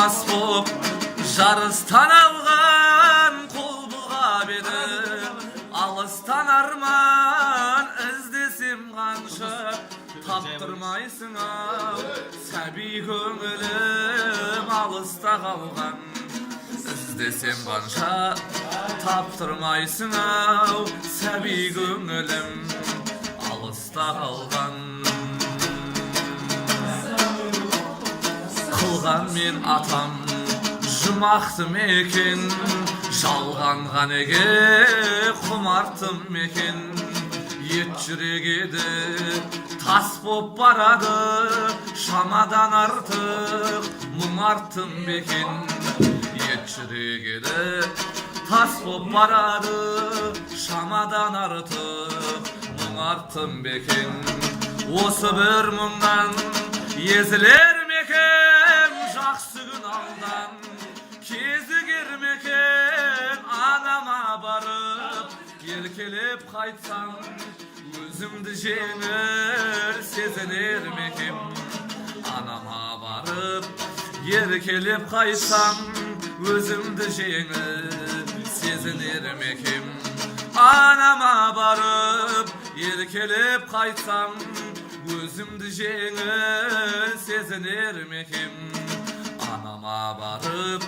ас боп жарыстан алған қол бұғап еді алыстан арман іздесем қанша таптырмайсың ау сәби көңілім алыста қалған іздесем қанша таптырмайсың ау сәби көңілім алыста қалған қылған мен атам жұмақты мекен жалғанған еге құмартым мекен ет жүрек еді тас боп барады шамадан артық мұң арттым бекен ет жүрек еді тас боп барады шамадан артық мұң арттым бекен осы бір мұңнан езілер мекен жақсы күн алдан кезігер мекен анама барып еркелеп қайтсам өзімді жеңіл сезінер мекен анама барып еркелеп қайтсам өзімді жеңіл сезінер мекен анама барып еркелеп қайтсам өзімді жеңіл сезінер мекен анама барып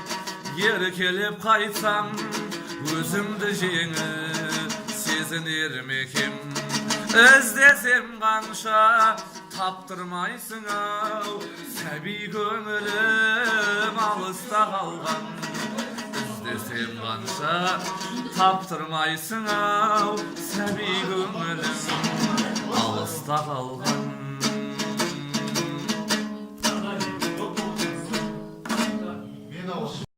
еркелеп қайтсам өзімді жеңіл сезінер мекен іздесем қанша таптырмайсың ау сәби көңілім алыста қалған іздесем қанша таптырмайсың ау сәби көңілім алыста қалған